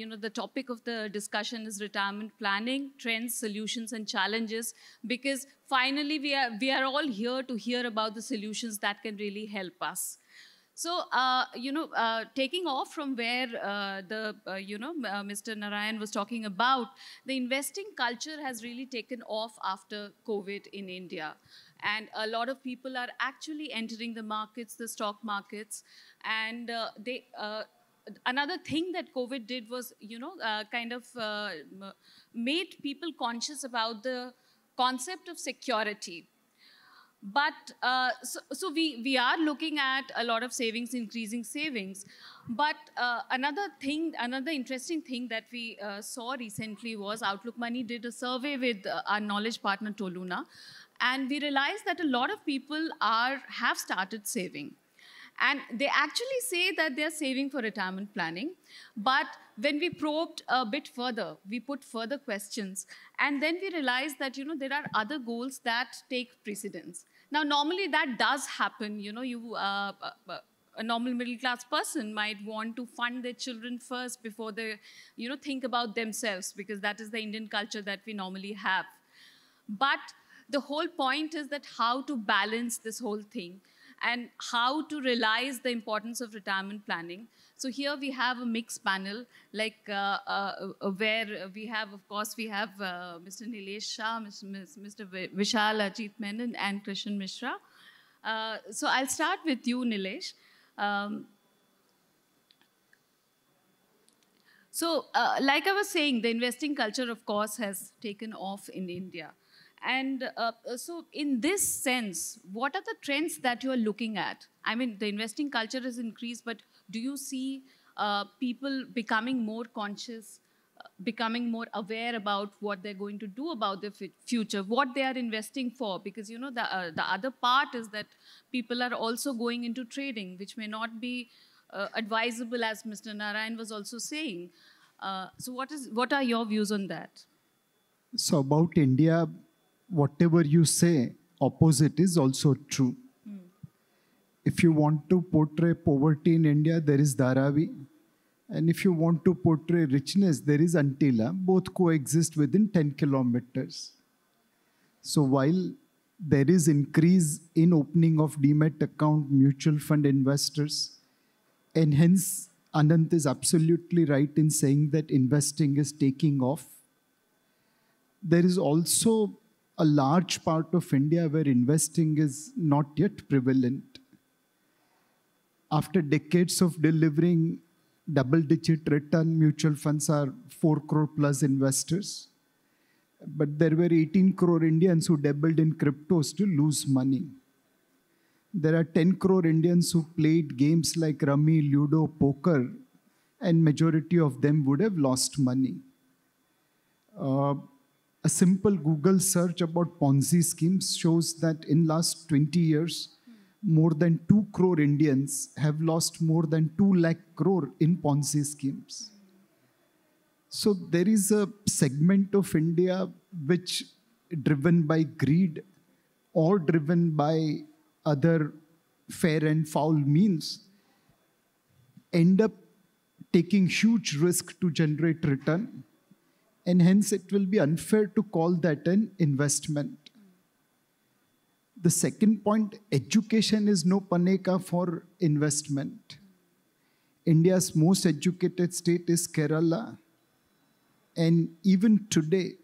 the topic of the discussion is retirement planning, trends, solutions, and challenges, because finally we are all here to hear about the solutions that can really help us. So, taking off from where Mr. Narayan was talking about, the investing culture has really taken off after COVID in India. And a lot of people are actually entering the markets, the stock markets. And another thing that COVID did was, made people conscious about the concept of security. But so we are looking at a lot of savings, increasing savings. But another interesting thing that we saw recently was Outlook Money did a survey with our knowledge partner Toluna, and we realized that a lot of people have started saving. And they actually say that they're saving for retirement planning. But when we probed a bit further, we put further questions. And then we realized that, there are other goals that take precedence. Now, normally that does happen. A normal middle-class person might want to fund their children first before they, think about themselves, because that is the Indian culture that we normally have. But the whole point is that how to balance this whole thing, and how to realize the importance of retirement planning. So here we have a mixed panel, like where we have, of course, Mr. Nilesh, Shah, Mr. Vishal, Ajit, Menon, and Krishan, Mishra. So I'll start with you, Nilesh. Like I was saying, the investing culture, of course, has taken off in India. And so in this sense, what are the trends that you are looking at? I mean, the investing culture has increased, but do you see people becoming more conscious, becoming more aware about what they're going to do about their future, what they are investing for? Because, the other part is that people are also going into trading, which may not be advisable, as Mr. Narayan was also saying. So what are your views on that? So about India, whatever you say, opposite is also true. If you want to portray poverty in India, there is Dharavi. And if you want to portray richness, there is Antila. Both coexist within 10 kilometers. So while there is increase in opening of demat account, mutual fund investors, and hence Anant is absolutely right in saying that investing is taking off, there is also a large part of India where investing is not yet prevalent. After decades of delivering double-digit return, mutual funds are 4 crore plus investors. But there were 18 crore Indians who dabbled in cryptos to lose money. There are 10 crore Indians who played games like Rummy, Ludo, Poker, and majority of them would have lost money. A simple Google search about Ponzi schemes shows that in last 20 years, more than 2 crore Indians have lost more than 2 lakh crore in Ponzi schemes. So there is a segment of India which, driven by greed or driven by other fair and foul means, end up taking huge risk to generate return. And hence it will be unfair to call that an investment. The second point, education is no paneka for investment. India's most educated state is Kerala. And even today,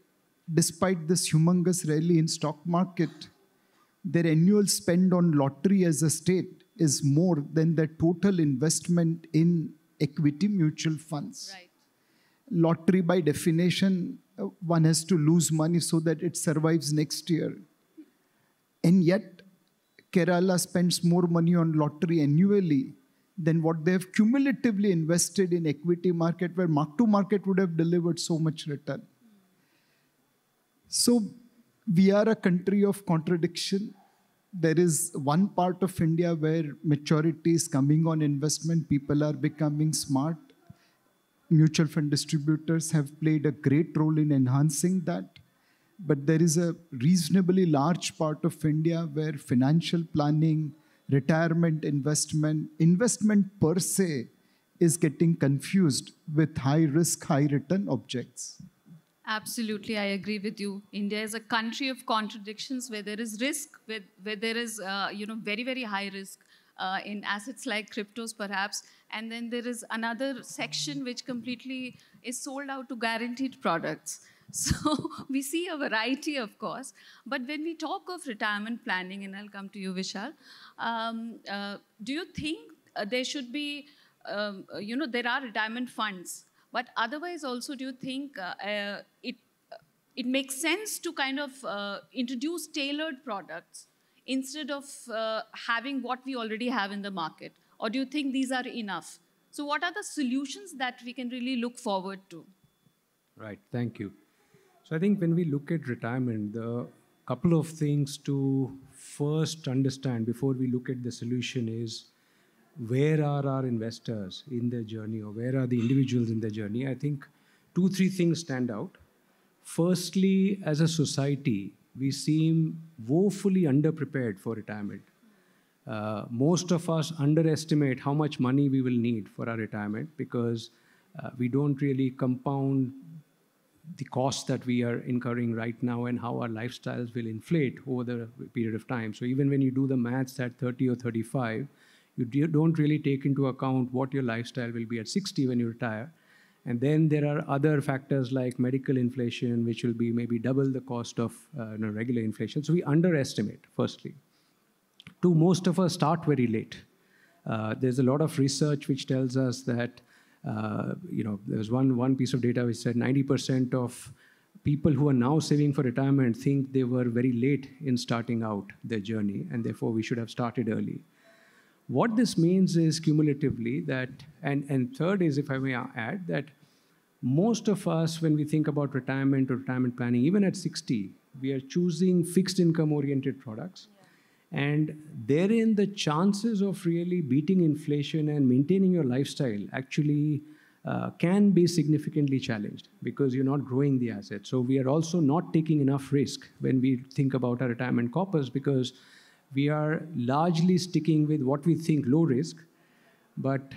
despite this humongous rally in stock market, their annual spend on lottery as a state is more than their total investment in equity mutual funds. Right. Lottery, by definition, one has to lose money so that it survives next year. And yet, Kerala spends more money on lottery annually than what they have cumulatively invested in equity market, where mark-to-market would have delivered so much return. So we are a country of contradiction. There is one part of India where maturity is coming on investment. People are becoming smart. Mutual fund distributors have played a great role in enhancing that. But there is a reasonably large part of India where financial planning, retirement investment per se is getting confused with high risk, high return objects. Absolutely, I agree with you. India is a country of contradictions where there is risk, where there is, very, very high risk in assets like cryptos, perhaps. And then there is another section which completely is sold out to guaranteed products. So we see a variety, of course. But when we talk of retirement planning, and I'll come to you, Vishal, do you think there should be, there are retirement funds, but otherwise also, do you think it makes sense to kind of introduce tailored products instead of having what we already have in the market? Or do you think these are enough? So what are the solutions that we can really look forward to? Right, thank you. So I think when we look at retirement, the couple of things to first understand before we look at the solution is, where are our investors in their journey, or where are the individuals in their journey? I think 2-3 things stand out. Firstly, as a society, we seem woefully underprepared for retirement. Most of us underestimate how much money we will need for our retirement because we don't really compound the costs that we are incurring right now and how our lifestyles will inflate over the period of time. So even when you do the maths at 30 or 35, you don't really take into account what your lifestyle will be at 60 when you retire. And then there are other factors like medical inflation, which will be maybe double the cost of regular inflation. So we underestimate, firstly. Two, most of us start very late. There's a lot of research which tells us that, there's one piece of data which said 90% of people who are now saving for retirement think they were very late in starting out their journey, and therefore we should have started early. What this means is cumulatively that, and third is, if I may add, that most of us, when we think about retirement or retirement planning, even at 60, we are choosing fixed income oriented products. Yeah. And therein, the chances of really beating inflation and maintaining your lifestyle actually can be significantly challenged because you're not growing the asset. So we are also not taking enough risk when we think about our retirement corpus because we are largely sticking with what we think low risk, but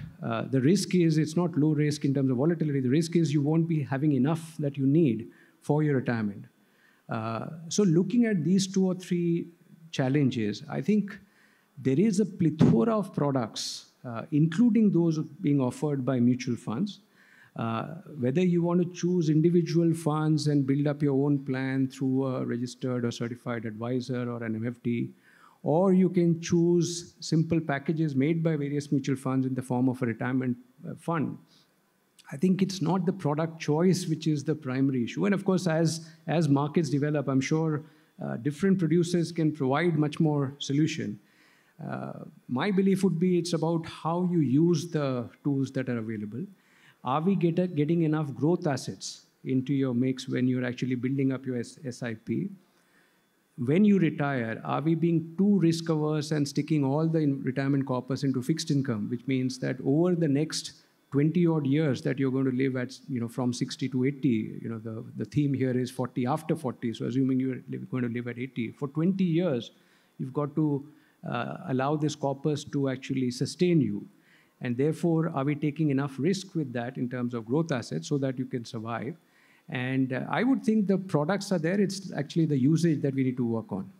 the risk is it's not low risk in terms of volatility. The risk is you won't be having enough that you need for your retirement. So looking at these 2 or 3 challenges, I think there is a plethora of products, including those being offered by mutual funds. Whether you want to choose individual funds and build up your own plan through a registered or certified advisor or an MFD, or you can choose simple packages made by various mutual funds in the form of a retirement fund. I think it's not the product choice which is the primary issue. And of course, as markets develop, I'm sure different producers can provide much more solution. My belief would be it's about how you use the tools that are available. Are we getting enough growth assets into your mix when you're actually building up your SIP? When you retire, are we being too risk averse and sticking all the retirement corpus into fixed income, which means that over the next 20 odd years that you're going to live at, from 60 to 80, the theme here is 40 after 40. So assuming you're going to live at 80, for 20 years, you've got to allow this corpus to actually sustain you. And therefore, are we taking enough risk with that in terms of growth assets so that you can survive? And I would think the products are there. It's actually the usage that we need to work on.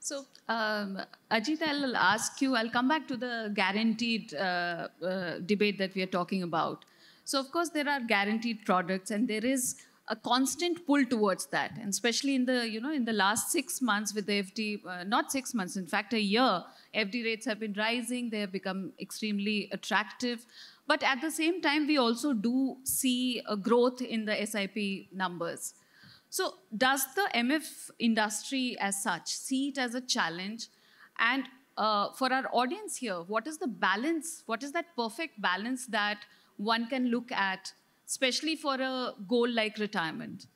So, Ajit, I'll ask you, I'll come back to the guaranteed debate that we are talking about. So, of course, there are guaranteed products and there is a constant pull towards that. And especially in the, in the last 6 months with the FD, not 6 months, in fact, a year, FD rates have been rising. They have become extremely attractive. But at the same time, we also do see a growth in the SIP numbers. So does the MF industry as such see it as a challenge? And for our audience here, what is the balance? What is that perfect balance that one can look at, especially for a goal like retirement?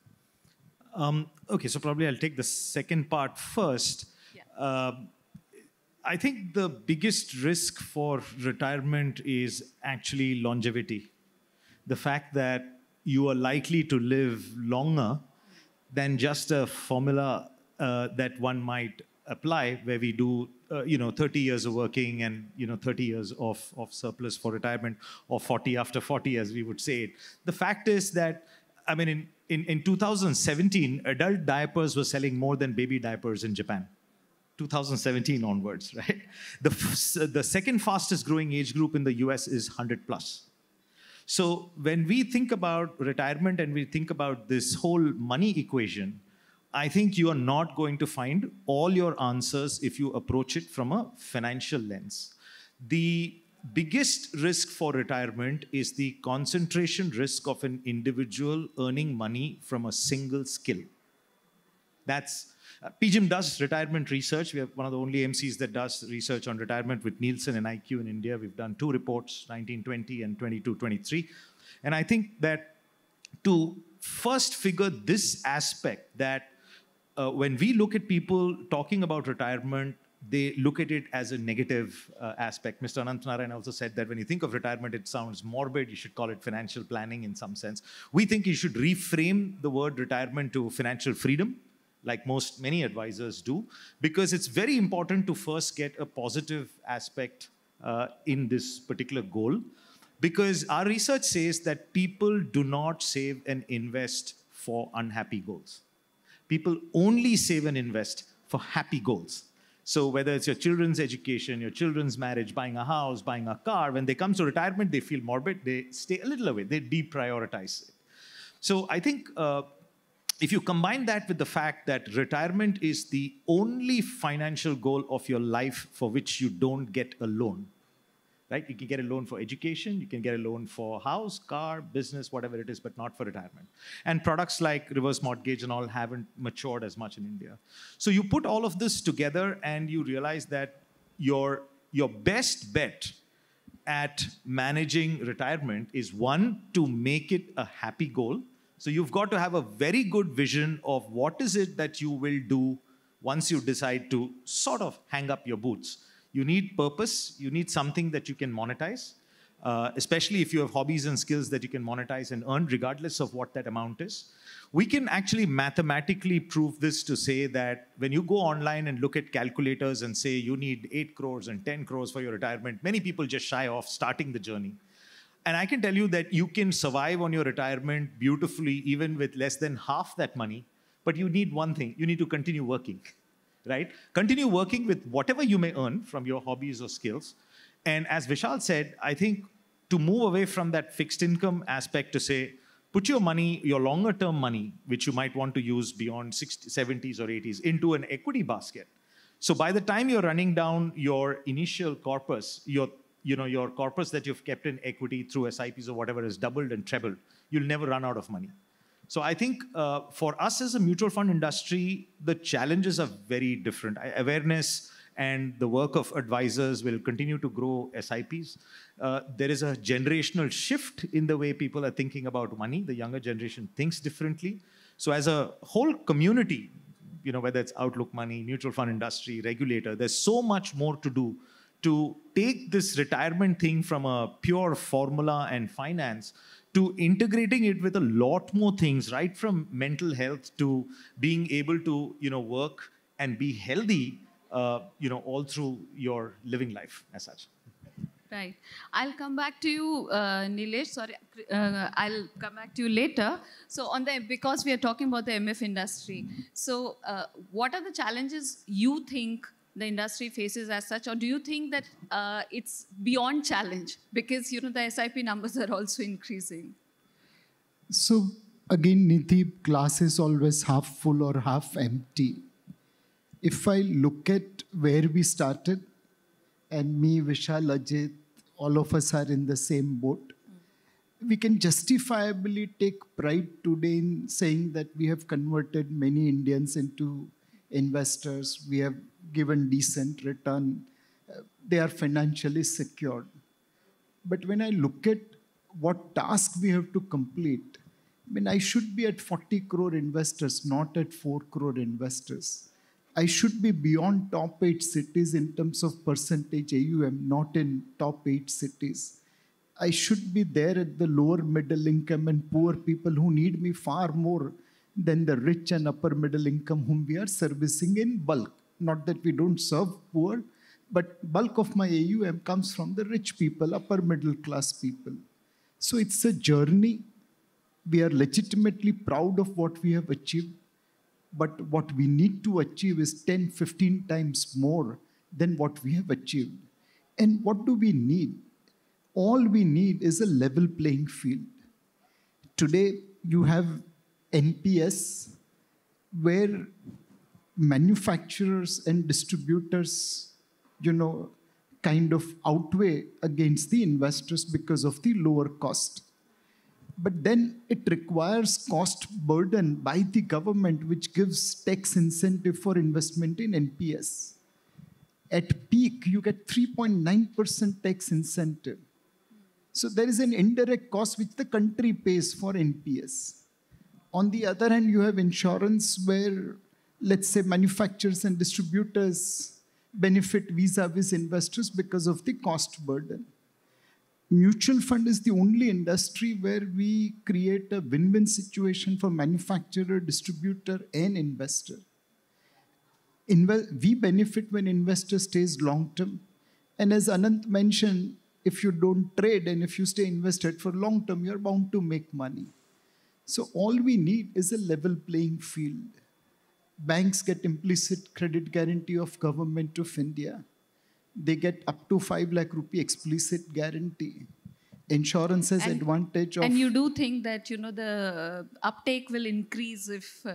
Okay, so probably I'll take the second part first. Yeah. I think the biggest risk for retirement is actually longevity. The fact that you are likely to live longer than just a formula that one might apply where we do 30 years of working and, 30 years of surplus for retirement, or 40 after 40, as we would say it. The fact is that, I mean, in 2017, adult diapers were selling more than baby diapers in Japan. 2017 onwards, right? The second fastest growing age group in the US is 100 plus. So when we think about retirement and we think about this whole money equation, I think you are not going to find all your answers if you approach it from a financial lens. The biggest risk for retirement is the concentration risk of an individual earning money from a single skill. That's PGIM does retirement research. We are one of the only MCs that does research on retirement with Nielsen and IQ in India. We've done 2 reports, 1920 and 2223. And I think that to first figure this aspect, that when we look at people talking about retirement, they look at it as a negative aspect. Mr. Anantnarayan also said that when you think of retirement, it sounds morbid. You should call it financial planning in some sense. We think you should reframe the word retirement to financial freedom, like many advisors do, because it's very important to first get a positive aspect in this particular goal. Because our research says that people do not save and invest for unhappy goals. People only save and invest for happy goals. So whether it's your children's education, your children's marriage, buying a house, buying a car, when they come to retirement, they feel morbid, they stay a little away, they deprioritize it. So I think if you combine that with the fact that retirement is the only financial goal of your life for which you don't get a loan, right? You can get a loan for education, you can get a loan for house, car, business, whatever it is, but not for retirement. And products like reverse mortgage and all haven't matured as much in India. So you put all of this together and you realize that your best bet at managing retirement is, one, to make it a happy goal. So you've got to have a very good vision of what is it that you will do once you decide to sort of hang up your boots. You need purpose. You need something that you can monetize, especially if you have hobbies and skills that you can monetize and earn regardless of what that amount is. We can actually mathematically prove this to say that when you go online and look at calculators and say you need 8 crores and 10 crores for your retirement, many people just shy off starting the journey. And I can tell you that you can survive on your retirement beautifully even with less than half that money, but you need one thing. You need to continue working, right? Continue working with whatever you may earn from your hobbies or skills. And as Vishal said, I think to move away from that fixed income aspect to say, put your money, your longer term money, which you might want to use beyond 60s, 70s or 80s, into an equity basket. So by the time you're running down your initial corpus, your corpus that you've kept in equity through SIPs or whatever is doubled and trebled. You'll never run out of money. So I think for us as a mutual fund industry, the challenges are very different. Awareness and the work of advisors will continue to grow SIPs. There is a generational shift in the way people are thinking about money. The younger generation thinks differently. So as a whole community, whether it's Outlook Money, mutual fund industry, regulator, there's so much more to do to take this retirement thing from a pure formula and finance to integrating it with a lot more things, right from mental health to being able to, work and be healthy, all through your living life as such. Right. I'll come back to you, Nilesh. Sorry, I'll come back to you later. So because we are talking about the MF industry, so what are the challenges you think the industry faces as such, or do you think that it's beyond challenge because the SIP numbers are also increasing? So again, Nidhi, glass is always half full or half empty. If I look at where we started, and me, Vishal, Ajit, all of us are in the same boat, we can justifiably take pride today in saying that we have converted many Indians into investors. We have given decent return. They are financially secured. But when I look at what task we have to complete, I should be at 40 crore investors, not at 4 crore investors. I should be beyond top 8 cities in terms of percentage AUM, not in top 8 cities. I should be there at the lower middle income and poor people who need me far more than the rich and upper middle income whom we are servicing in bulk. Not that we don't serve poor, But bulk of my AUM comes from the rich people, upper middle class people. So it's a journey. We are legitimately proud of what we have achieved. But what we need to achieve is 10, 15 times more than what we have achieved. And what do we need? All we need is a level playing field. Today, you have NPS, where manufacturers and distributors, kind of outweigh against the investors because of the lower cost. But then it requires cost burden by the government, which gives tax incentive for investment in NPS. At peak, you get 3.9% tax incentive. So there is an indirect cost which the country pays for NPS. On the other hand, you have insurance where, let's say, manufacturers and distributors benefit vis-a-vis investors because of the cost burden. Mutual fund is the only industry where we create a win-win situation for manufacturer, distributor, and investor. We benefit when investor stays long-term. And as Anant mentioned, if you don't trade and if you stay invested for long-term, you're bound to make money. So all we need is a level playing field. Banks get implicit credit guarantee of Government of India. They get up to 5 lakh rupee explicit guarantee. Insurance has advantage of... And you do think that, the uptake will increase if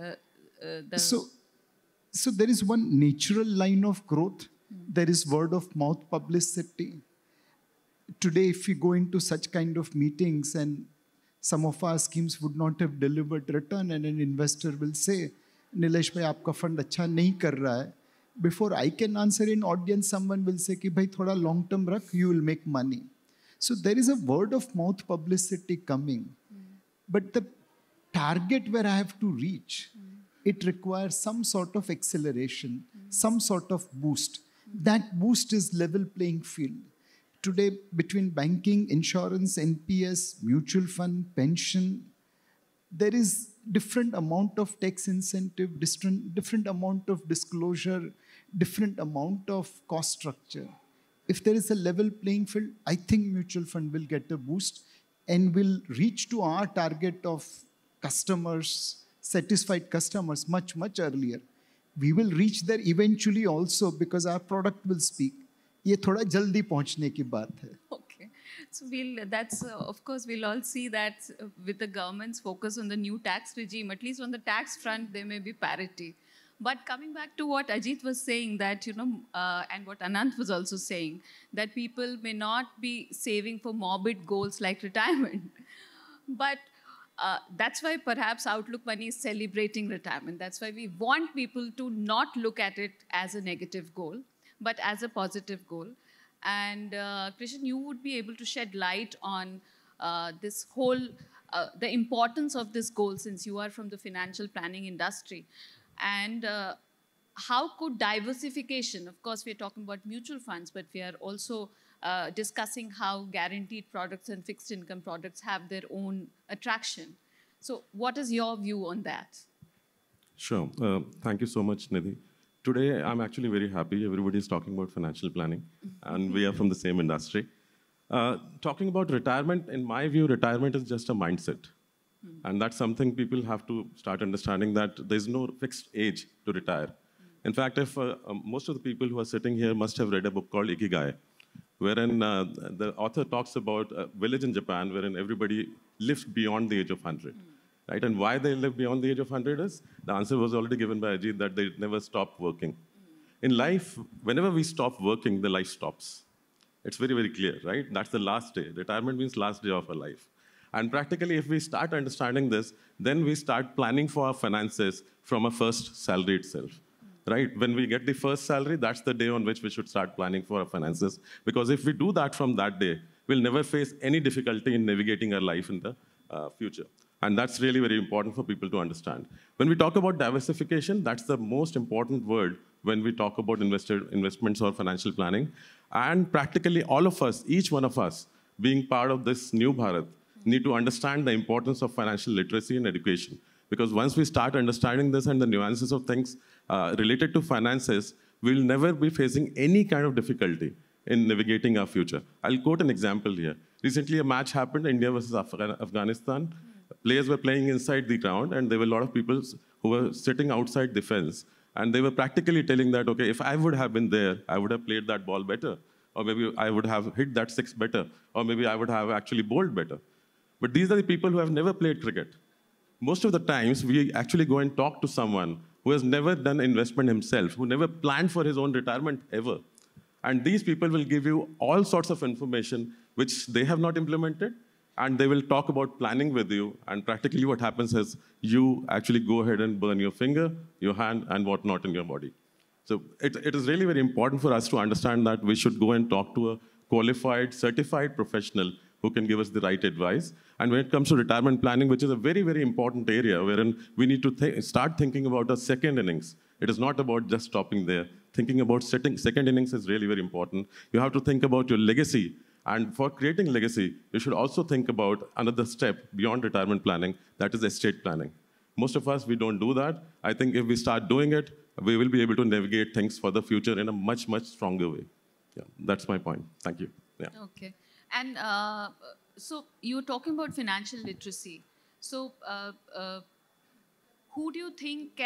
So there is one natural line of growth. There is word of mouth publicity. Today, if we go into such kind of meetings and some of our schemes would not have delivered return and an investor will say, Nilesh bhai, aapka fund acha nahi kar raha hai. Before I can answer in audience, someone will say, ki bhai, thoda long term rakh, you will make money. So there is a word of mouth publicity coming. But the target where I have to reach, it requires some sort of acceleration, some sort of boost. That boost is level playing field. Today, between banking, insurance, NPS, mutual fund, pension, there is different amount of tax incentive, different amount of disclosure, different amount of cost structure. If there is a level playing field, I think mutual fund will get a boost and will reach to our target of customers, satisfied customers much, much earlier. We will reach there eventually also because our product will speak. ये थोड़ा जल्दी पहुंचने की बात है. Okay. So of course, we'll all see that with the government's focus on the new tax regime, at least on the tax front, there may be parity. But coming back to what Ajit was saying, that, and what Anant was also saying, that people may not be saving for morbid goals like retirement. But that's why perhaps Outlook Money is celebrating retirement. That's why we want people to not look at it as a negative goal, but as a positive goal. And Krishan, you would be able to shed light on this whole, the importance of this goal, since you are from the financial planning industry. And how could diversification, of course, we're talking about mutual funds, but we are also discussing how guaranteed products and fixed income products have their own attraction. So what is your view on that? Sure. Thank you so much, Nidhi. Today, I'm actually very happy. Everybody is talking about financial planning, and we are from the same industry. Talking about retirement, in my view, retirement is just a mindset. And that's something people have to start understanding, that there's no fixed age to retire. In fact, if most of the people who are sitting here must have read a book called Ikigai, wherein the author talks about a village in Japan wherein everybody lives beyond the age of 100. Right? And why they live beyond the age of 100 is, the answer was already given by Ajit, that they never stop working. In life, whenever we stop working, the life stops. It's very, very clear, right? That's the last day. Retirement means last day of our life. And practically, if we start understanding this, then we start planning for our finances from our first salary itself. Right? When we get the first salary, that's the day on which we should start planning for our finances. Because if we do that from that day, we'll never face any difficulty in navigating our life in the future. And that's really very important for people to understand. When we talk about diversification, that's the most important word when we talk about investments or financial planning. And practically all of us, each one of us, being part of this new Bharat, need to understand the importance of financial literacy and education. Because once we start understanding this and the nuances of things related to finances, we'll never be facing any kind of difficulty in navigating our future. I'll quote an example here. Recently, a match happened, India versus Afghanistan. Players were playing inside the ground, and there were a lot of people who were sitting outside the fence. And they were practically telling that, okay, if I would have been there, I would have played that ball better. Or maybe I would have hit that six better. Or maybe I would have actually bowled better. But these are the people who have never played cricket. Most of the times, we actually go and talk to someone who has never done investment himself, who never planned for his own retirement ever. And these people will give you all sorts of information which they have not implemented, and they will talk about planning with you. And practically what happens is you actually go ahead and burn your finger, your hand, and whatnot in your body. So it is really very important for us to understand that we should go and talk to a qualified, certified professional who can give us the right advice. And when it comes to retirement planning, which is a very, very important area wherein we need to start thinking about a second innings. It is not about just stopping there. Thinking about second innings is really very important. You have to think about your legacy. And for creating legacy, you should also think about another step beyond retirement planning, that is estate planning. Most of us, we don't do that. I think if we start doing it, we will be able to navigate things for the future in a much, much stronger way. Yeah, that's my point. Thank you. Yeah. Okay. And so you're talking about financial literacy. So who do you think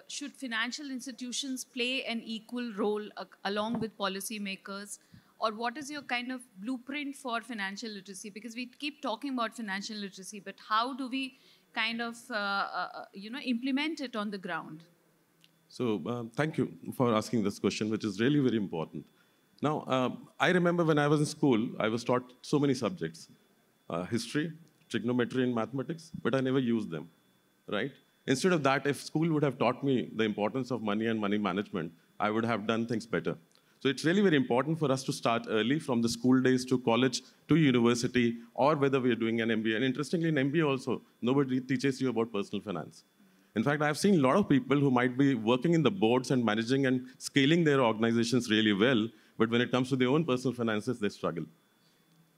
should financial institutions play an equal role along with policymakers? Or what is your kind of blueprint for financial literacy? Because we keep talking about financial literacy, but how do we kind of implement it on the ground? So thank you for asking this question, which is really very important. Now, I remember when I was in school, I was taught so many subjects. History, trigonometry, and mathematics, but I never used them, right? Instead of that, if school would have taught me the importance of money and money management, I would have done things better. So it's really very important for us to start early, from the school days to college to university, or whether we are doing an MBA. And interestingly, in MBA also, nobody teaches you about personal finance. In fact, I've seen a lot of people who might be working in the boards and managing and scaling their organizations really well, but when it comes to their own personal finances, they struggle.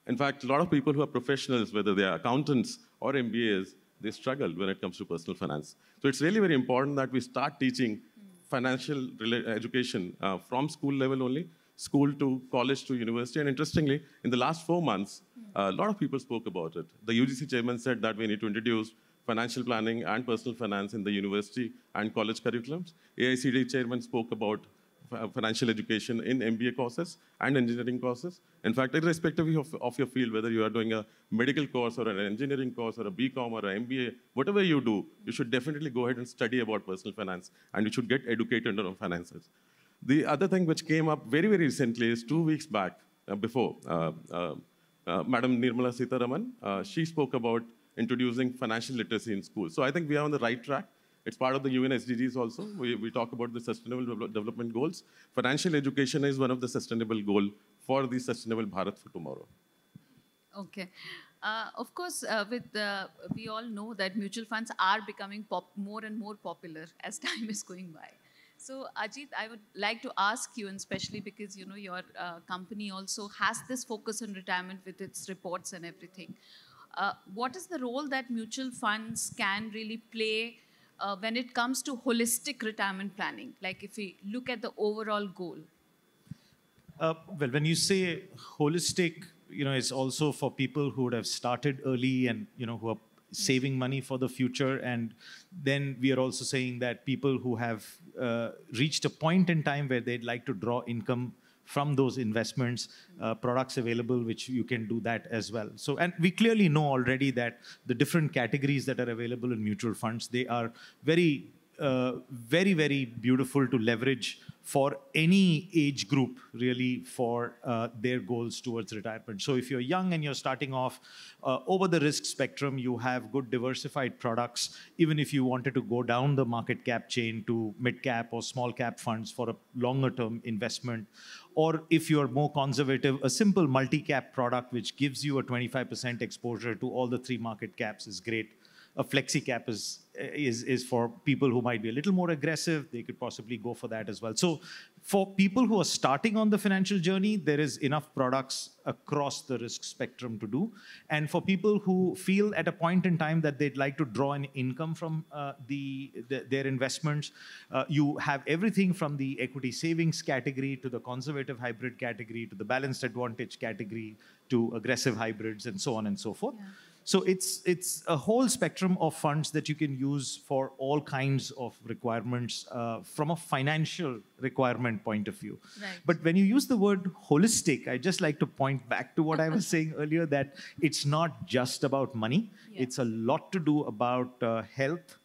In fact, a lot of people who are professionals, whether they are accountants or MBAs, they struggle when it comes to personal finance. So it's really very important that we start teaching financial education from school level only, school to college to university. And interestingly, in the last 4 months, a lot of people spoke about it. The UGC chairman said that we need to introduce financial planning and personal finance in the university and college curriculums. AICD chairman spoke about financial education in MBA courses and engineering courses. In fact, irrespective of your field, whether you are doing a medical course or an engineering course or a BCom or an MBA, whatever you do, you should definitely go ahead and study about personal finance, and you should get educated on finances. The other thing which came up very, very recently is 2 weeks back, before, Madam Nirmala Sitharaman, she spoke about introducing financial literacy in schools. So I think we are on the right track. It's part of the UN SDGs also. We talk about the Sustainable Development Goals. Financial education is one of the sustainable goals for the Sustainable Bharat for tomorrow. Okay. Of course, we all know that mutual funds are becoming more and more popular as time is going by. So, Ajit, I would like to ask you, and especially because your company also has this focus on retirement with its reports and everything. What is the role that mutual funds can really play when it comes to holistic retirement planning? Like if we look at the overall goal. Well, when you say holistic, it's also for people who would have started early and, who are saving money for the future. And then we are also saying that people who have reached a point in time where they'd like to draw income from those investments, products available, which you can do that as well. So, and we clearly know already that the different categories that are available in mutual funds, they are very, very beautiful to leverage for any age group, really, for their goals towards retirement. So if you're young and you're starting off over the risk spectrum, you have good diversified products. Even if you wanted to go down the market cap chain to mid cap or small cap funds for a longer term investment, or if you're more conservative, a simple multi-cap product which gives you a 25% exposure to all the 3 market caps is great. a flexi cap is for people who might be a little more aggressive. They could possibly go for that as well. So for people who are starting on the financial journey, there is enough products across the risk spectrum to do. And for people who feel at a point in time that they'd like to draw an income from their investments, you have everything from the equity savings category to the conservative hybrid category to the balanced advantage category to aggressive hybrids and so on and so forth. Yeah. So it's a whole spectrum of funds that you can use for all kinds of requirements from a financial requirement point of view. Right. But when you use the word holistic, I just like to point back to what I was saying earlier, that it's not just about money. Yeah. It's a lot to do about health,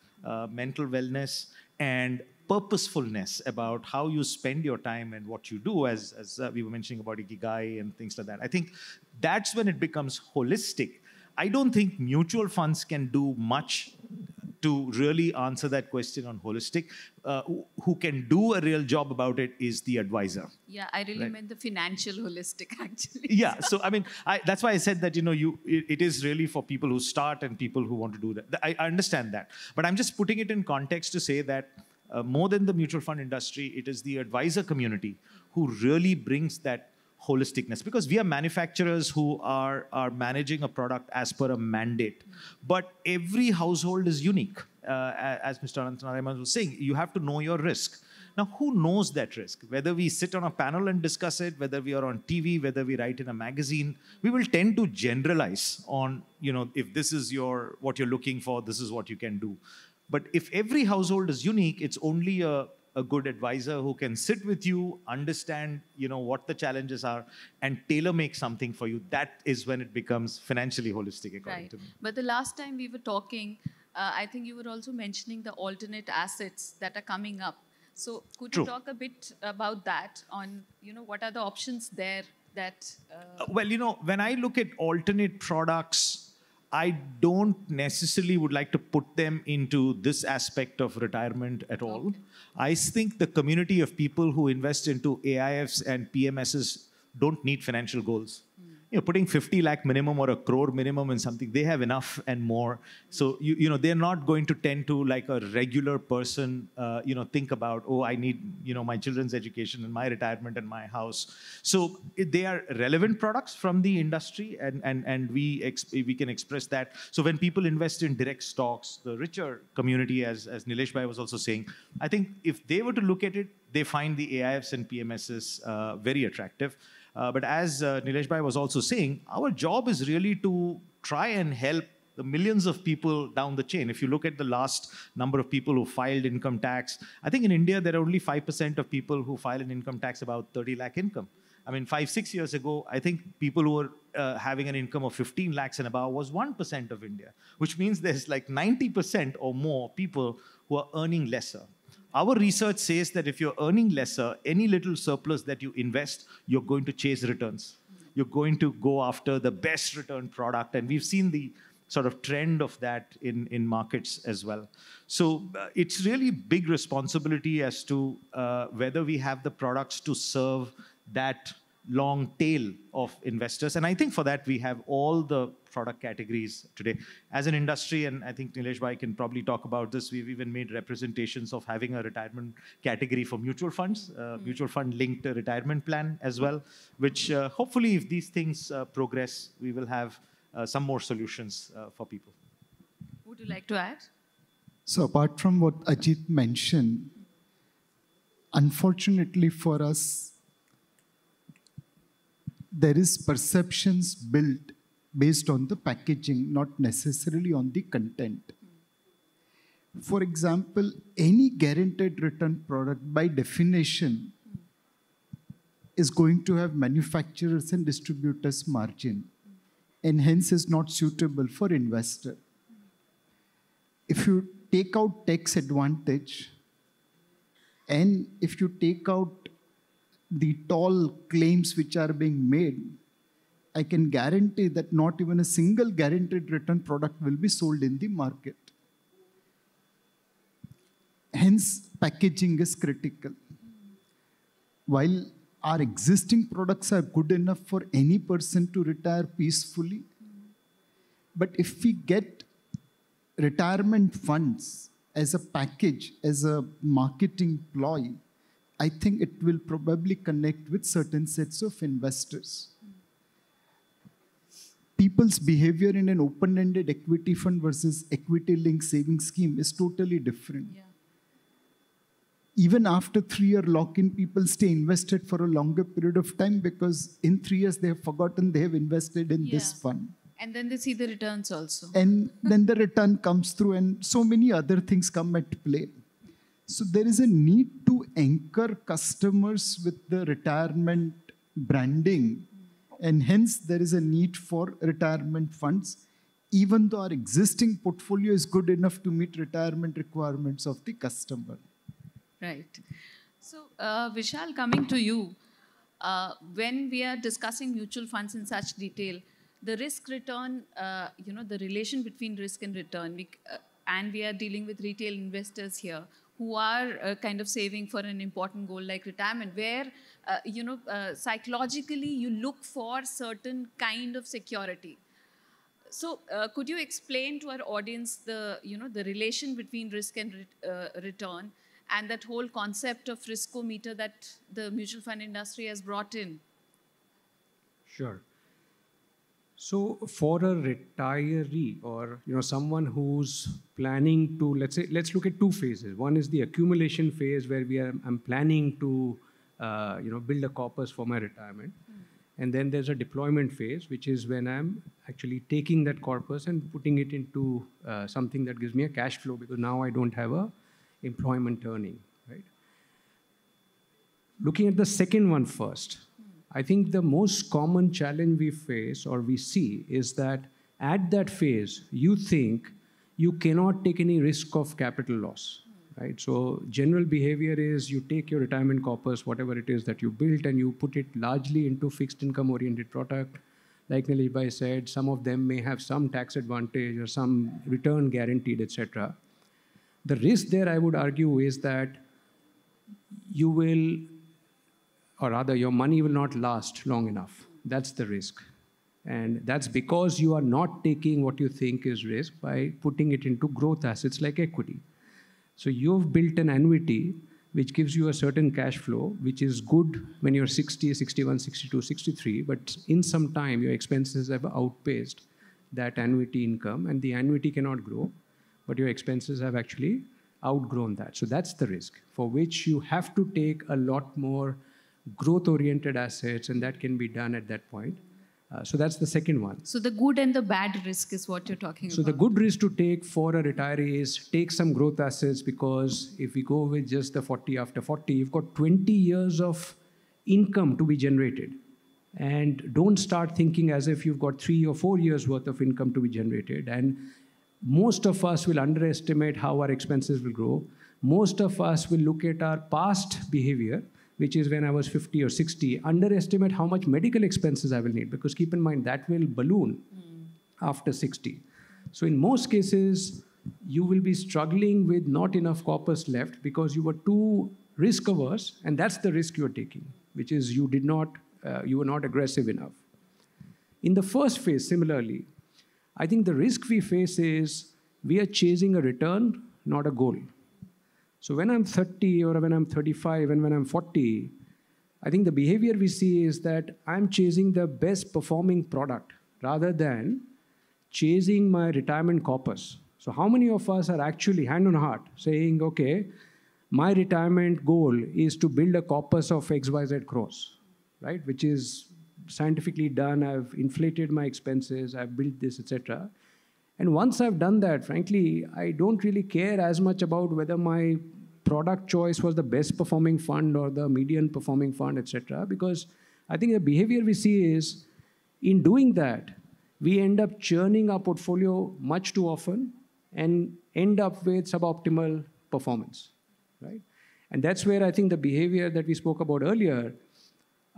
mental wellness, and purposefulness about how you spend your time and what you do, as we were mentioning about ikigai and things like that. I think that's when it becomes holistic. I don't think mutual funds can do much to really answer that question on holistic. Who can do a real job about it is the advisor. Yeah, I really meant the financial holistic, actually. Yeah, so I mean, that's why I said that, it is really for people who start and people who want to do that. I understand that. But I'm just putting it in context to say that more than the mutual fund industry, it is the advisor community who really brings that holisticness, because we are manufacturers who are managing a product as per a mandate. But every household is unique. As Mr. Ananthanarayanan was saying, you have to know your risk. Now, who knows that risk? Whether we sit on a panel and discuss it, whether we are on TV, whether we write in a magazine, we will tend to generalize on, if this is what you're looking for, this is what you can do. But if every household is unique, it's only a good advisor who can sit with you, understand, what the challenges are, and tailor-make something for you. That is when it becomes financially holistic, according to me. But the last time we were talking, I think you were also mentioning the alternate assets that are coming up. So could you talk a bit about that on, what are the options there that... Well, when I look at alternate products, I don't necessarily would like to put them into this aspect of retirement at all. Okay. I think the community of people who invest into AIFs and PMSs don't need financial goals. Putting 50 lakh minimum or a crore minimum in something, they have enough and more. So, they're not going to tend to, like a regular person, think about, oh, I need, my children's education and my retirement and my house. So they are relevant products from the industry, and we can express that. So when people invest in direct stocks, the richer community, as Nilesh Bhai was also saying, I think if they were to look at it, they find the AIFs and PMSs very attractive. But as Nilesh Bhai was also saying, our job is really to try and help the millions of people down the chain. If you look at the last number of people who filed income tax, I think in India, there are only 5% of people who file an income tax about 30 lakh income. I mean, 5-6 years ago, I think people who were having an income of 15 lakhs and above was 1% of India, which means there's like 90% or more people who are earning lesser. Our research says that if you're earning lesser, any little surplus that you invest, you're going to chase returns. You're going to go after the best return product. And we've seen the sort of trend of that in markets as well. So it's really big responsibility as to whether we have the products to serve that long tail of investors. And I think for that, we have all the product categories today. As an industry, and I think Nilesh Bhai can probably talk about this, we've even made representations of having a retirement category for mutual funds, mutual fund linked retirement plan as well, which hopefully if these things progress, we will have some more solutions for people. Would you like to add? So apart from what Ajit mentioned, unfortunately for us, there is perceptions built based on the packaging, not necessarily on the content. For example, any guaranteed return product by definition is going to have manufacturers and distributors margin, and hence is not suitable for investor. If you take out tax advantage, and if you take out the tall claims which are being made, I can guarantee that not even a single guaranteed return product will be sold in the market. Hence, packaging is critical. While our existing products are good enough for any person to retire peacefully, but if we get retirement funds as a package, as a marketing ploy, I think it will probably connect with certain sets of investors. People's behavior in an open-ended equity fund versus equity-linked savings scheme is totally different. Yeah. Even after 3-year lock-in, people stay invested for a longer period of time because in 3 years they have forgotten they have invested in this fund. And then they see the returns also. And then the return comes through and so many other things come at play. So there is a need to anchor customers with the retirement branding. And hence there is a need for retirement funds, even though our existing portfolio is good enough to meet retirement requirements of the customer. Right. So, Vishal, coming to you, when we are discussing mutual funds in such detail, the risk return, the relation between risk and return, and we are dealing with retail investors here who are kind of saving for an important goal like retirement, where, psychologically you look for certain kind of security. So, could you explain to our audience the relation between risk and return, and that whole concept of riskometer that the mutual fund industry has brought in? Sure. So for a retiree or someone who's planning to, let's look at two phases. One is the accumulation phase where I'm planning to build a corpus for my retirement. And then there's a deployment phase, which is when I'm actually taking that corpus and putting it into something that gives me a cash flow, because now I don't have a employment earning, right? Looking at the second one first, I think the most common challenge we face or we see is that at that phase, you think you cannot take any risk of capital loss, right? So general behavior is you take your retirement corpus, whatever it is that you built, and you put it largely into fixed income oriented product. Like Nilesh said, some of them may have some tax advantage or some return guaranteed, etc. The risk there, I would argue, is that you will, or rather your money will not last long enough. That's the risk. And that's because you are not taking what you think is risk by putting it into growth assets like equity. So you've built an annuity which gives you a certain cash flow, which is good when you're 60, 61, 62, 63, but in some time your expenses have outpaced that annuity income, and the annuity cannot grow, but your expenses have actually outgrown that. So that's the risk, for which you have to take a lot more growth-oriented assets, and that can be done at that point. So that's the second one. So the good and the bad risk is what you're talking about. So the good risk to take for a retiree is take some growth assets, because if we go with just the 40 after 40, you've got 20 years of income to be generated. And don't start thinking as if you've got 3 or 4 years worth of income to be generated. And most of us will underestimate how our expenses will grow. Most of us will look at our past behavior, which is when I was 50 or 60, underestimate how much medical expenses I will need, because keep in mind that will balloon after 60. So in most cases, you will be struggling with not enough corpus left because you were too risk averse, and that's the risk you're taking, which is you were not aggressive enough. In the first phase, similarly, I think the risk we face is we are chasing a return, not a goal. So when I'm 30 or when I'm 35 and when I'm 40, I think the behavior we see is that I'm chasing the best performing product rather than chasing my retirement corpus. So how many of us are actually hand on heart saying, okay, my retirement goal is to build a corpus of XYZ crores, right? Which is scientifically done. I've inflated my expenses, I've built this, etc. And once I've done that, frankly, I don't really care as much about whether my product choice was the best performing fund or the median performing fund, etc. Because I think the behavior we see is, in doing that, we end up churning our portfolio much too often and end up with suboptimal performance, right? And that's where I think the behavior that we spoke about earlier,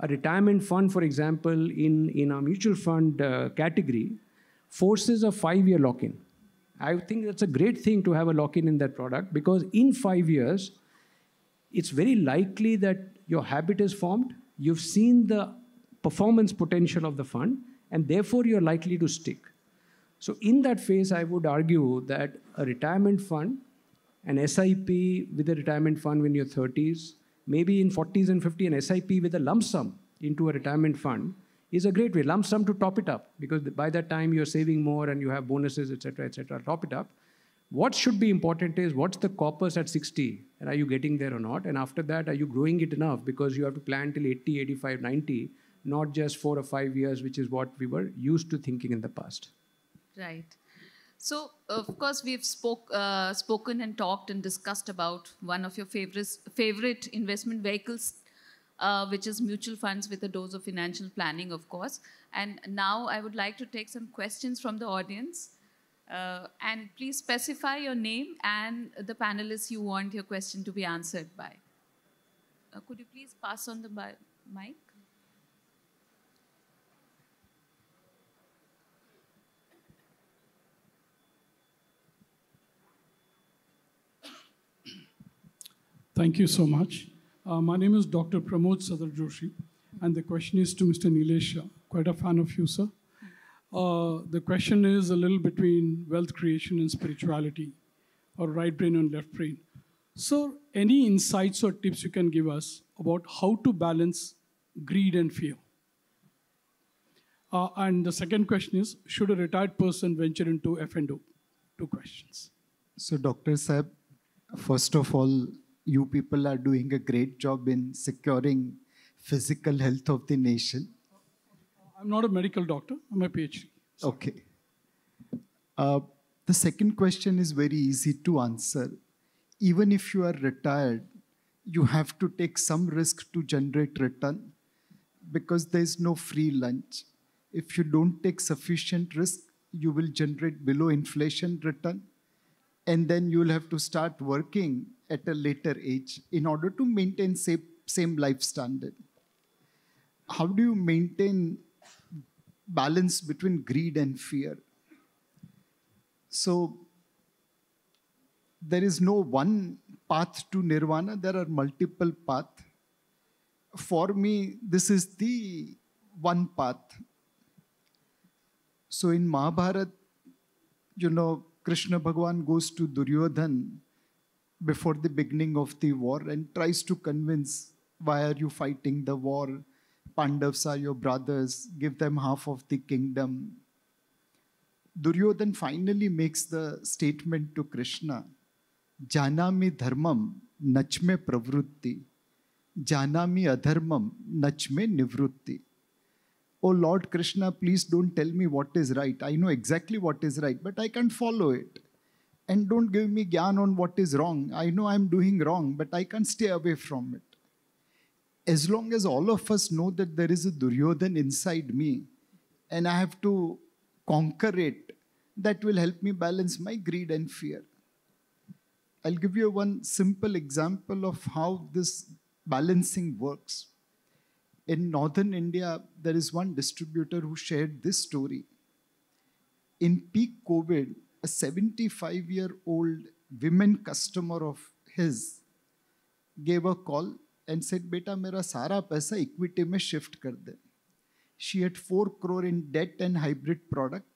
a retirement fund, for example, in our mutual fund category, forces a 5-year lock-in. I think that's a great thing to have a lock-in in that product, because in 5 years, it's very likely that your habit is formed, you've seen the performance potential of the fund, and therefore you're likely to stick. So in that phase, I would argue that a retirement fund, an SIP with a retirement fund when you're 30s, maybe in 40s and 50s, an SIP with a lump sum into a retirement fund is a great way. Lump sum to top it up, because by that time you're saving more and you have bonuses, etc., etc. Top it up. What should be important is what's the corpus at 60, and are you getting there or not? And after that, are you growing it enough? Because you have to plan till 80, 85, 90, not just 4 or 5 years, which is what we were used to thinking in the past. Right. So, of course, we've spoken and talked and discussed about one of your favorite investment vehicles, which is mutual funds with a dose of financial planning, of course. And now I would like to take some questions from the audience. And please specify your name and the panelists you want your question to be answered by. Could you please pass on the mic? Thank you so much. My name is Dr. Pramod Sadar Joshi, and the question is to Mr. Nilesh. Quite a fan of you, sir. The question is a little between wealth creation and spirituality, or right brain and left brain. So, any insights or tips you can give us about how to balance greed and fear? And the second question is, should a retired person venture into F&O? 2 questions. So, Dr. Saab, first of all, you people are doing a great job in securing physical health of the nation. I'm not a medical doctor, I'm a PhD. So. Okay. The second question is very easy to answer. Even if you are retired, you have to take some risk to generate return, because there is no free lunch. If you don't take sufficient risk, you will generate below inflation return, and then you will have to start working at a later age in order to maintain same life standard. How do you maintain balance between greed and fear? So there is no one path to nirvana, there are multiple paths. For me, this is the one path. So in Mahabharata, Krishna Bhagwan goes to Duryodhan before the beginning of the war and tries to convince, why are you fighting the war? Pandavas are your brothers, give them half of the kingdom. Duryodhan finally makes the statement to Krishna, Janami dharmam nachme pravrutti, janami adharmam nachme nivrutti. Oh Lord Krishna, please don't tell me what is right. I know exactly what is right, but I can't follow it. And don't give me gyan on what is wrong. I know I'm doing wrong, but I can't stay away from it. As long as all of us know that there is a Duryodhan inside me, and I have to conquer it, that will help me balance my greed and fear. I'll give you one simple example of how this balancing works. In northern India, there is one distributor who shared this story. In peak COVID, a 75-year-old women customer of his gave a call and said, Beta, mera sara paisa equity mein shift kar de. She had 4 crore in debt and hybrid product.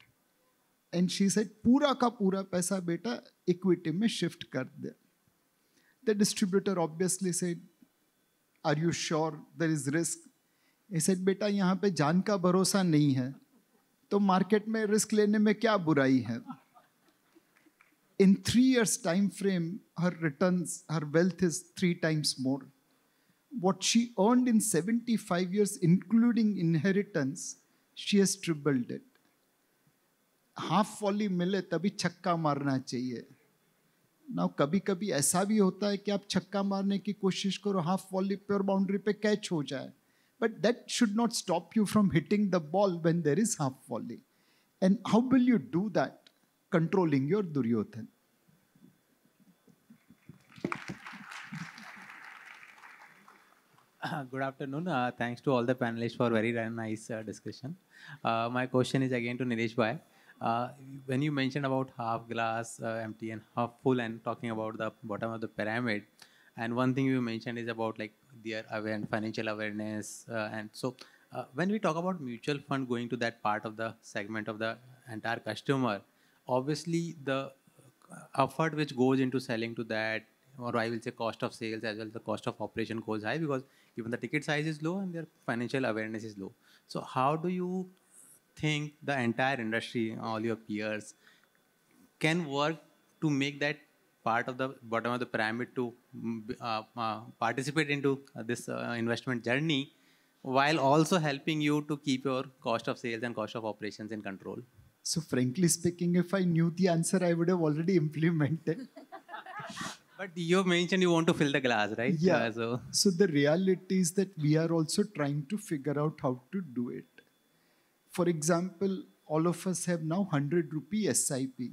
And she said, Pura ka pura paisa beta equity mein shift kar de. The distributor obviously said, are you sure there is risk? He said, Beta, yahan pe jaan ka bharosa nahi hai. To market mein risk lene mein kya burai hai? In 3 years time frame, her returns, her wealth is 3 times more. What she earned in 75 years, including inheritance, she has tripled it. Half volley mile, तभी छक्का मारना चाहिए. Now, कभी-कभी ऐसा भी होता है कि आप छक्का मारने की कोशिश करो, half volley pure boundary पे catch हो जाए. But that should not stop you from hitting the ball when there is half volley. And how will you do that? Controlling your Duryodhan. Good afternoon. Thanks to all the panelists for very nice discussion. My question is again to Nilesh Bhai. When you mentioned about half glass empty and half full and talking about the bottom of the pyramid, and one thing you mentioned is about like their financial awareness. And so when we talk about mutual fund going to that part of the segment of the entire customer, obviously the effort which goes into selling to that, or I will say cost of sales as well as the cost of operation goes high, because even the ticket size is low and their financial awareness is low. So how do you think the entire industry, all your peers, can work to make that part of the bottom of the pyramid to participate into this investment journey, while also helping you to keep your cost of sales and cost of operations in control? So frankly speaking, if I knew the answer, I would have already implemented. But you mentioned you want to fill the glass, right? Yeah. So So the reality is that we are also trying to figure out how to do it. For example, all of us have now 100 rupee SIP.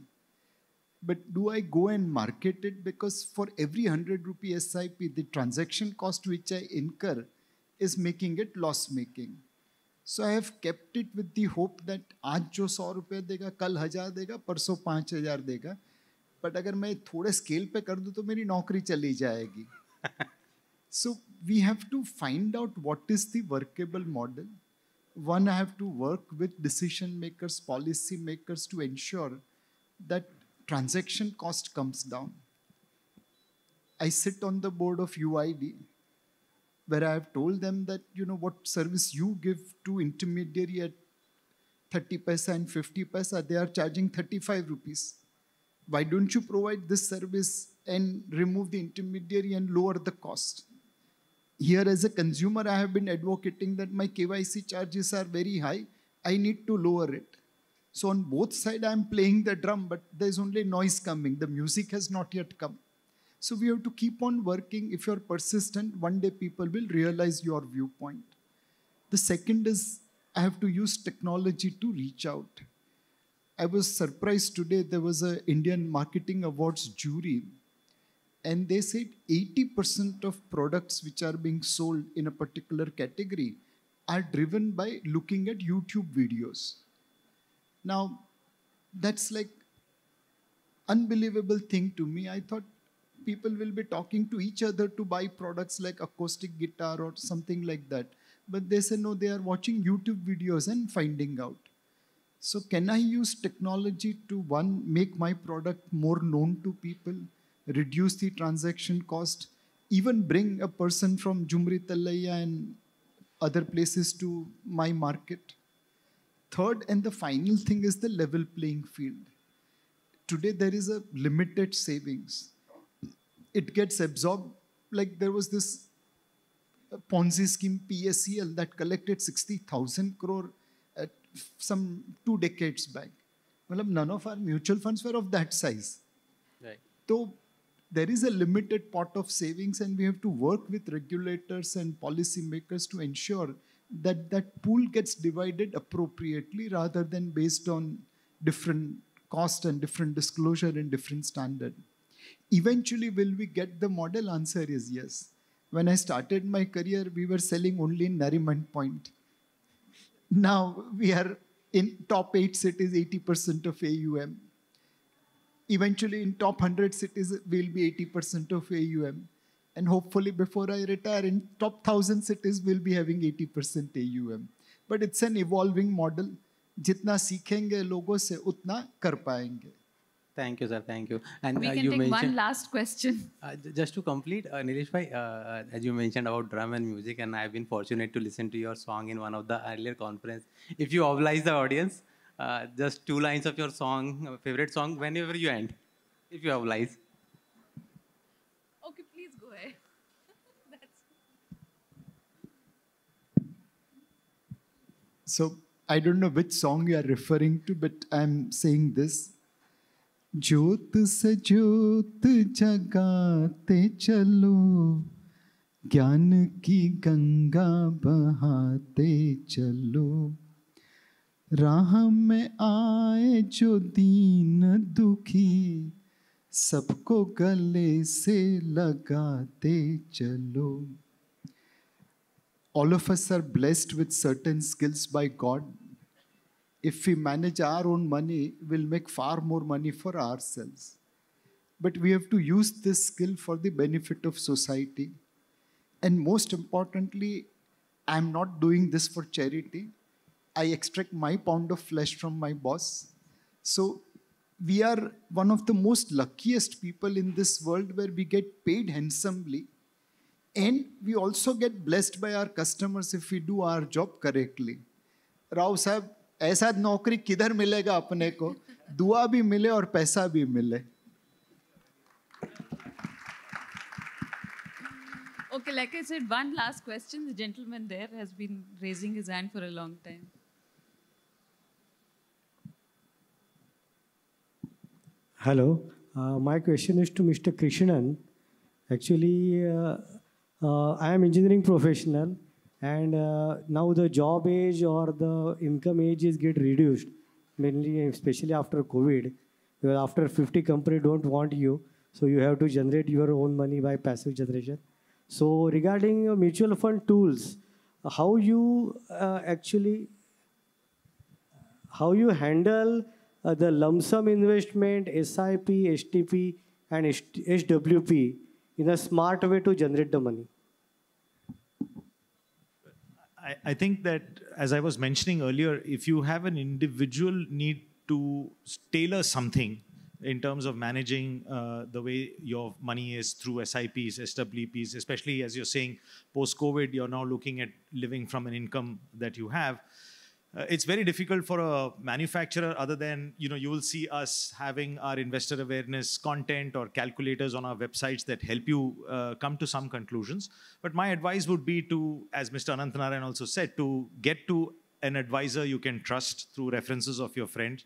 But do I go and market it? Because for every 100 rupee SIP, the transaction cost which I incur is making it loss making. So I have kept it with the hope that आज जो 100 रुपये देगा, कल 1000 देगा, परसों 5000 देगा. But अगर मैं थोड़े स्केल पे कर दूँ तो मेरी नौकरी चली जाएगी. So we have to find out what is the workable model. One, I have to work with decision makers, policy makers to ensure that transaction cost comes down. I sit on the board of UID, where I have told them that, what service you give to intermediary at 30 paisa and 50 paisa, they are charging 35 rupees. Why don't you provide this service and remove the intermediary and lower the cost? Here as a consumer, I have been advocating that my KYC charges are very high. I need to lower it. So on both sides, I'm playing the drum, but there's only noise coming. The music has not yet come. So we have to keep on working. If you're persistent, one day people will realize your viewpoint. The second is I have to use technology to reach out. I was surprised today, there was an Indian Marketing Awards jury, and they said 80% of products which are being sold in a particular category are driven by looking at YouTube videos. Now, that's like unbelievable thing to me. I thought people will be talking to each other to buy products like acoustic guitar or something like that. But they say, no, they are watching YouTube videos and finding out. So can I use technology to, one, make my product more known to people, reduce the transaction cost, even bring a person from Jumri Talaya and other places to my market? Third and the final thing is the level playing field. Today there is a limited savings. It gets absorbed. Like there was this Ponzi scheme PSEL that collected 60,000 crore at some 2 decades back. Well, none of our mutual funds were of that size. right. So there is a limited pot of savings, and we have to work with regulators and policy makers to ensure that that pool gets divided appropriately rather than based on different cost and different disclosure and different standard. Eventually, will we get the model? Answer is yes. When I started my career, we were selling only in Nariman Point. Now we are in top 8 cities, 80% of AUM. Eventually in top 100 cities, we'll be 80% of AUM. And hopefully before I retire, in top 1,000 cities, we'll be having 80% AUM. But it's an evolving model. Jitna सीखेंगे लोगों से उतना कर पाएंगे. Thank you, sir. Thank you. And We can you take mentioned, one last question. just to complete, Nilesh bhai, as you mentioned about drum and music, and I've been fortunate to listen to your song in one of the earlier conference. If you oblige the audience, just 2 lines of your song, favorite song, whenever you end, if you oblige. Okay, please go ahead. So I don't know which song you are referring to, but I'm saying this. ज्योत से ज्योत जगाते चलो, ज्ञान की गंगा बहाते चलो, राह में आए जो दीन दुखी, सबको गले से लगाते चलो. All of us are blessed with certain skills by God. If we manage our own money, we'll make far more money for ourselves. But we have to use this skill for the benefit of society. And most importantly, I'm not doing this for charity. I extract my pound of flesh from my boss. So we are one of the most luckiest people in this world where we get paid handsomely. And we also get blessed by our customers if we do our job correctly. Rao साहब, ऐसा नौकरी किधर मिलेगा अपने को? दुआ भी मिले और पैसा भी मिले. Okay, like I said, one last question. The gentleman there has been raising his hand for a long time. Hello. My question is to Mr. Krishan. Actually, I am engineering professional, and now the job age or the income age is get reduced, mainly especially after COVID. Because after 50 company don't want you, so you have to generate your own money by passive generation. So regarding mutual fund tools, how you handle the lump sum investment, SIP, STP, and SWP in a smart way to generate the money? I think that, as I was mentioning earlier, if you have an individual need to tailor something in terms of managing the way your money is through SIPs, SWPs, especially as you're saying, post-COVID, you're now looking at living from an income that you have. It's very difficult for a manufacturer other than, you will see us having our investor awareness content or calculators on our websites that help you come to some conclusions. But my advice would be to, as Mr. Ananthanarayan also said, to get to an advisor you can trust through references of your friends.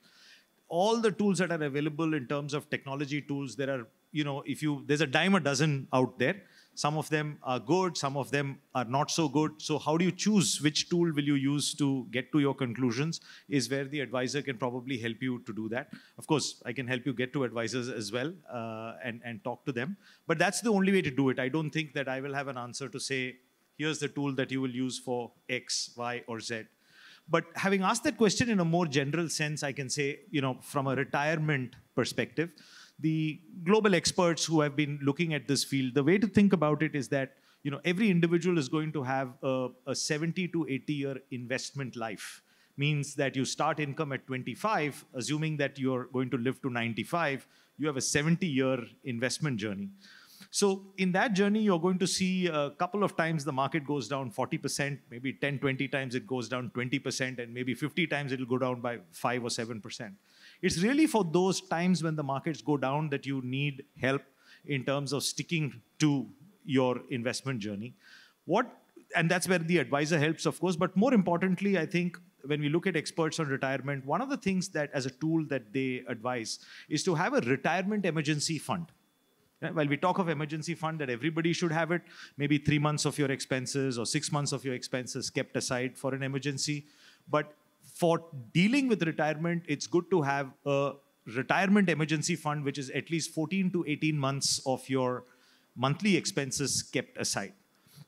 All the tools that are available in terms of technology tools, there are, there's a dime a dozen out there. Some of them are good, some of them are not so good. So how do you choose which tool will you use to get to your conclusions is where the advisor can probably help you to do that. Of course, I can help you get to advisors as well and talk to them. But that's the only way to do it. I don't think that I will have an answer to say, here's the tool that you will use for X, Y, or Z. But having asked that question in a more general sense, I can say, from a retirement perspective, the global experts who have been looking at this field, the way to think about it is that, every individual is going to have a 70 to 80 year investment life. Means that you start income at 25, assuming that you're going to live to 95, you have a 70-year investment journey. So in that journey, you're going to see a couple of times the market goes down 40%, maybe 10, 20 times it goes down 20%, and maybe 50 times it'll go down by 5 or 7%. It's really for those times when the markets go down that you need help in terms of sticking to your investment journey. And that's where the advisor helps, of course. But more importantly, I think when we look at experts on retirement, one of the things that as a tool that they advise is to have a retirement emergency fund. While we talk of emergency fund, that everybody should have it, maybe 3 months of your expenses or 6 months of your expenses kept aside for an emergency. But for dealing with retirement, it's good to have a retirement emergency fund, which is at least 14 to 18 months of your monthly expenses kept aside.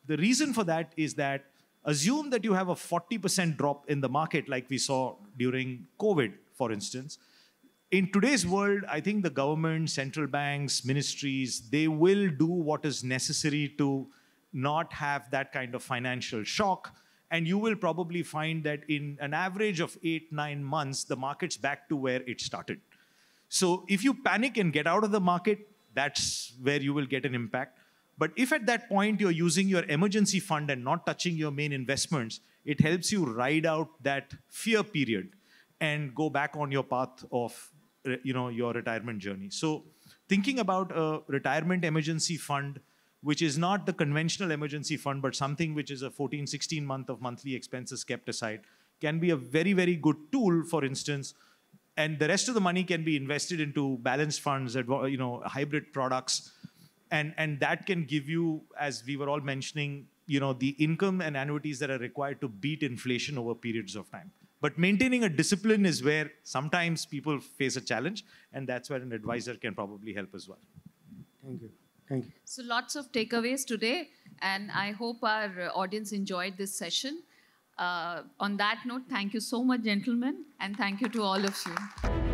The reason for that is that assume that you have a 40% drop in the market like we saw during COVID, for instance. In today's world, I think the government, central banks, ministries, they will do what is necessary to not have that kind of financial shock. And you will probably find that in an average of 8-9 months, the market's back to where it started. So if you panic and get out of the market, that's where you will get an impact. But if at that point you're using your emergency fund and not touching your main investments, it helps you ride out that fear period and go back on your path of your retirement journey. So thinking about a retirement emergency fund, which is not the conventional emergency fund, but something which is a 14-16 month of monthly expenses kept aside, can be a very, very good tool, for instance. And the rest of the money can be invested into balanced funds, hybrid products. And that can give you, as we were all mentioning, the income and annuities that are required to beat inflation over periods of time. But maintaining a discipline is where sometimes people face a challenge, and that's where an advisor can probably help as well. Thank you. Thank you. So lots of takeaways today, and I hope our audience enjoyed this session. On that note, thank you so much, gentlemen, and thank you to all of you.